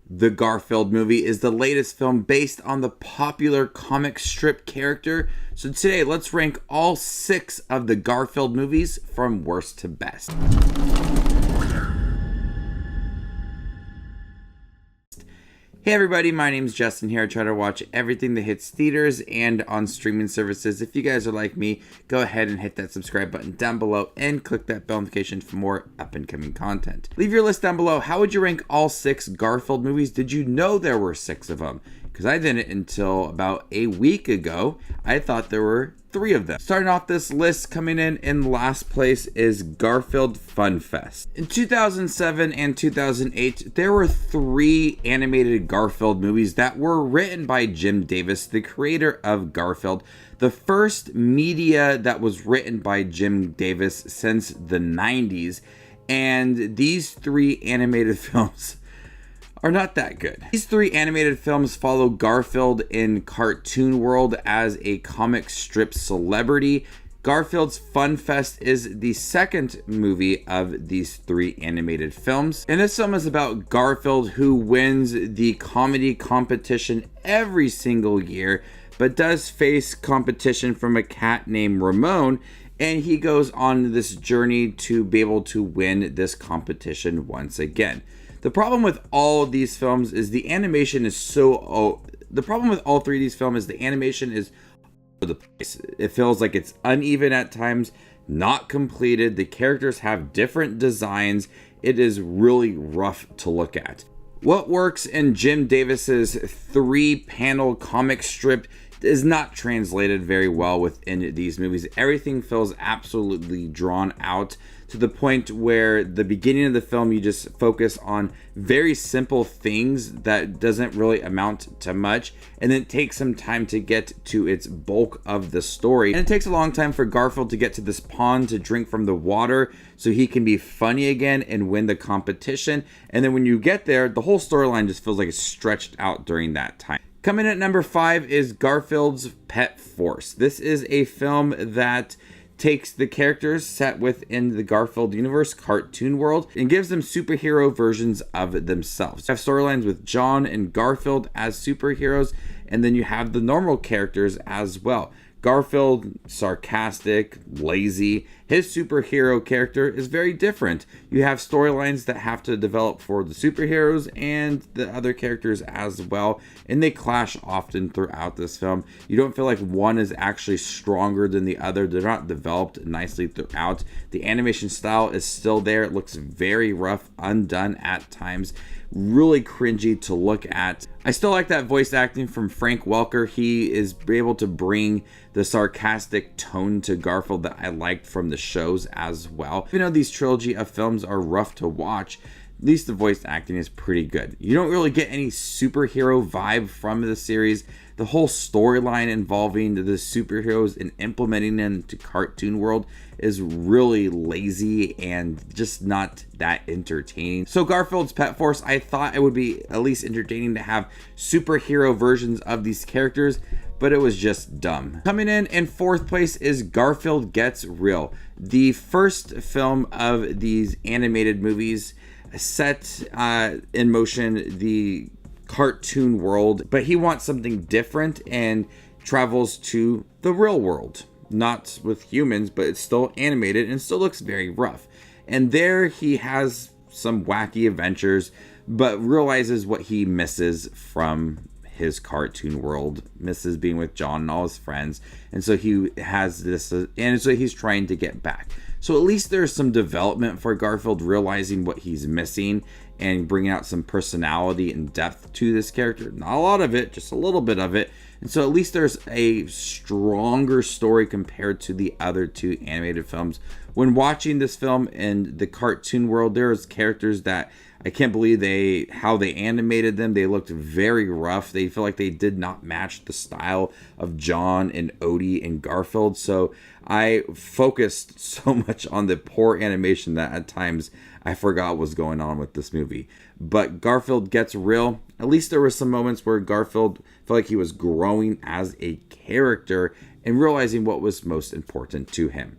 The Garfield Movie is the latest film based on the popular comic strip character. So today, let's rank all 6 of the Garfield movies from worst to best. Hey everybody, my name's Justin here. I try to watch everything that hits theaters and on streaming services. If you guys are like me, go ahead and hit that subscribe button down below and click that bell notification for more up and coming content. Leave your list down below. How would you rank all 6 Garfield movies? Did you know there were 6 of them? Because I didn't until about a week ago. I thought there were 3 of them. Starting off this list, coming in last place is Garfield Fun Fest. In 2007 and 2008, there were 3 animated Garfield movies that were written by Jim Davis, the creator of Garfield, the first media that was written by Jim Davis since the 90s. And these 3 animated films are not that good. These 3 animated films follow Garfield in cartoon world as a comic strip celebrity. Garfield's Fun Fest is the second movie of these 3 animated films. And this film is about Garfield, who wins the comedy competition every single year, but does face competition from a cat named Ramon, and he goes on this journey to be able to win this competition once again. The problem with all of these films is the animation is the problem with all 3 of these films is the animation is all over the place. It feels like it's uneven at times, not completed. The characters have different designs. It is really rough to look at. What works in Jim Davis's 3-panel comic strip is not translated very well within these movies. Everything feels absolutely drawn out to the point where the beginning of the film you just focus on very simple things that doesn't really amount to much, and then it takes some time to get to its bulk of the story. And it takes a long time for Garfield to get to this pond to drink from the water so he can be funny again and win the competition. And then when you get there, the whole storyline just feels like it's stretched out during that time. Coming at number 5 is Garfield's Pet Force. This is a film that takes the characters set within the Garfield universe cartoon world and gives them superhero versions of themselves. You have storylines with John and Garfield as superheroes, and then you have the normal characters as well. Garfield, sarcastic, lazy. His superhero character is very different. You have storylines that have to develop for the superheroes and the other characters as well, and they clash often throughout this film. You don't feel like one is actually stronger than the other. They're not developed nicely throughout. The animation style is still there. It looks very rough, undone at times. Really cringy to look at. I still like that voice acting from Frank Welker. He is able to bring the sarcastic tone to Garfield that I liked from the shows as well. Even though these trilogy of films are rough to watch, at least the voice acting is pretty good. You don't really get any superhero vibe from the series. The whole storyline involving the superheroes and implementing them to cartoon world is really lazy and just not that entertaining. So Garfield's Pet Force, I thought it would be at least entertaining to have superhero versions of these characters, but it was just dumb. Coming in 4th place is Garfield Gets Real, the first film of these animated movies set in motion the cartoon world, but he wants something different and travels to the real world. Not with humans, but it's still animated and still looks very rough. And there he has some wacky adventures, but realizes what he misses from his cartoon world, misses being with John and all his friends. And so he has this, and so he's trying to get back. So at least there's some development for Garfield, realizing what he's missing and bringing out some personality and depth to this character. Not a lot of it, just a little bit of it. And so at least there's a stronger story compared to the other 2 animated films. When watching this film in the cartoon world, there's characters that I can't believe how they animated them. They looked very rough. They feel like they did not match the style of John and Odie and Garfield. So I focused so much on the poor animation that at times I forgot what was going on with this movie. But Garfield Gets Real, at least there were some moments where Garfield felt like he was growing as a character and realizing what was most important to him.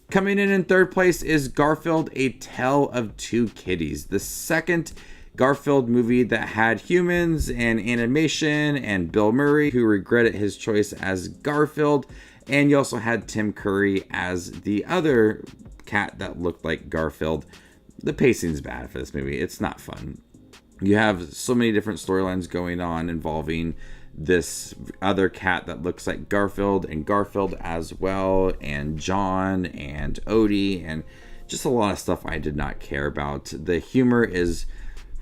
Coming in 3rd place is Garfield, A Tale of Two Kitties, the second Garfield movie that had humans and animation, and Bill Murray, who regretted his choice as Garfield. And you also had Tim Curry as the other cat that looked like Garfield. The pacing's bad for this movie. It's not fun. You have so many different storylines going on involving this other cat that looks like Garfield, and Garfield as well, and John and Odie, and just a lot of stuff I did not care about. The humor is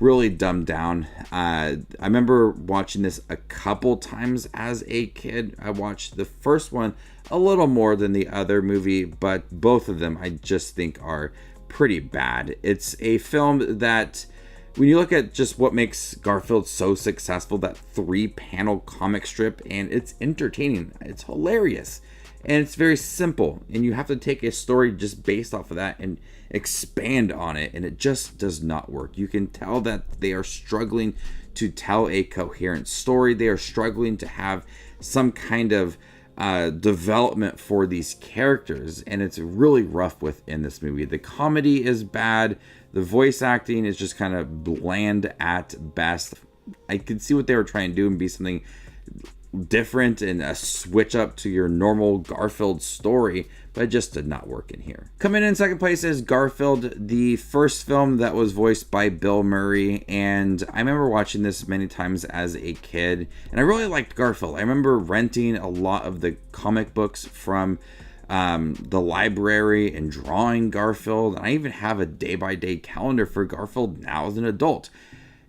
really dumbed down. I remember watching this a couple times as a kid. I watched the first one a little more than the other movie, but both of them I just think are pretty bad. It's a film that, when you look at just what makes Garfield so successful, that 3-panel comic strip, and it's entertaining, it's hilarious, and it's very simple, and you have to take a story just based off of that and expand on it, and it just does not work. You can tell that they are struggling to tell a coherent story. They are struggling to have some kind of development for these characters, and it's really rough within this movie. The comedy is bad. The voice acting is just kind of bland at best. I could see what they were trying to do and be something different and a switch up to your normal Garfield story, but it just did not work in here. Coming in second place is Garfield, the first film that was voiced by Bill Murray, and I remember watching this many times as a kid, and I really liked Garfield. I remember renting a lot of the comic books from the library and drawing Garfield, and I even have a day-by-day calendar for Garfield now as an adult.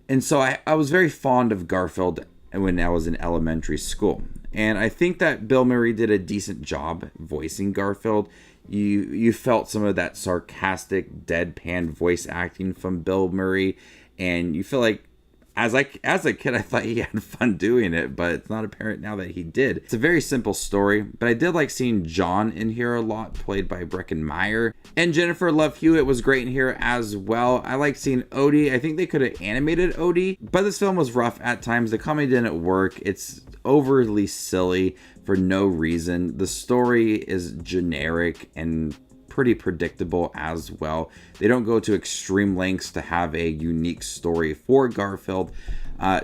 And so I was very fond of Garfield when I was in elementary school. And I think that Bill Murray did a decent job voicing Garfield. You felt some of that sarcastic, deadpan voice acting from Bill Murray, and you feel like, as a kid, I thought he had fun doing it, but it's not apparent now that he did. It's a very simple story, but I did like seeing John in here a lot, played by Breckin Meyer. And Jennifer Love Hewitt was great in here as well. I like seeing Odie. I think they could have animated Odie, but this film was rough at times. The comedy didn't work. It's overly silly for no reason. The story is generic and pretty predictable as well. They don't go to extreme lengths to have a unique story for Garfield.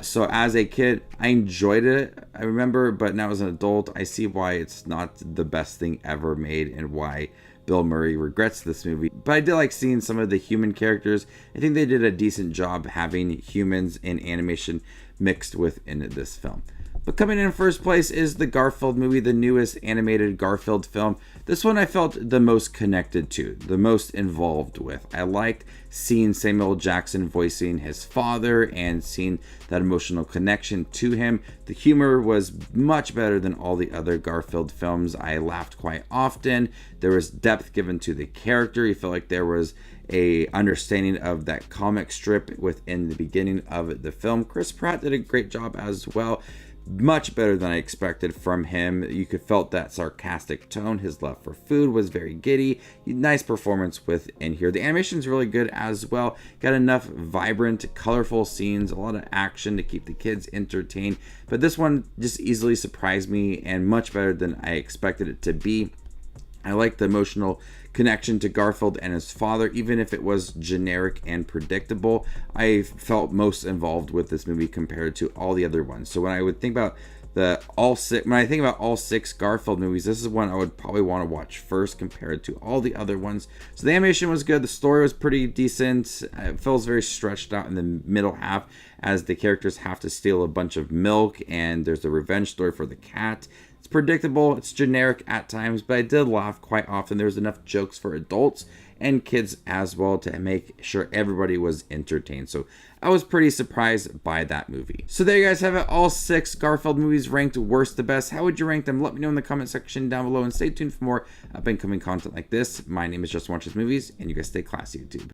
So as a kid, I enjoyed it, I remember, but now as an adult, I see why it's not the best thing ever made and why Bill Murray regrets this movie. But I did like seeing some of the human characters. I think they did a decent job having humans and animation mixed within this film. But coming in first place is the Garfield movie, the newest animated Garfield film. This one I felt the most connected to, the most involved with. I liked seeing Samuel Jackson voicing his father and seeing that emotional connection to him. The humor was much better than all the other Garfield films. I laughed quite often. There was depth given to the character. You felt like there was a understanding of that comic strip within the beginning of the film. Chris Pratt did a great job as well. Much better than I expected from him. You could felt that sarcastic tone. His love for food was very giddy. Nice performance within here. The animation is really good as well. Got enough vibrant, colorful scenes, a lot of action to keep the kids entertained. But this one just easily surprised me and much better than I expected it to be. I like the emotional connection to Garfield and his father, even if it was generic and predictable. I felt most involved with this movie compared to all the other ones. So when I would think about all six Garfield movies, this is one I would probably want to watch first compared to all the other ones. So the animation was good. The story was pretty decent. It feels very stretched out in the middle half as the characters have to steal a bunch of milk, and there's a revenge story for the cat. It's predictable, it's generic at times, but I did laugh quite often. There was enough jokes for adults and kids as well to make sure everybody was entertained. So I was pretty surprised by that movie. So there you guys have it, all 6 Garfield movies ranked worst to best. How would you rank them? Let me know in the comment section down below, and stay tuned for more up and coming content like this. My name is Just Watches Movies, and you guys stay classy, YouTube.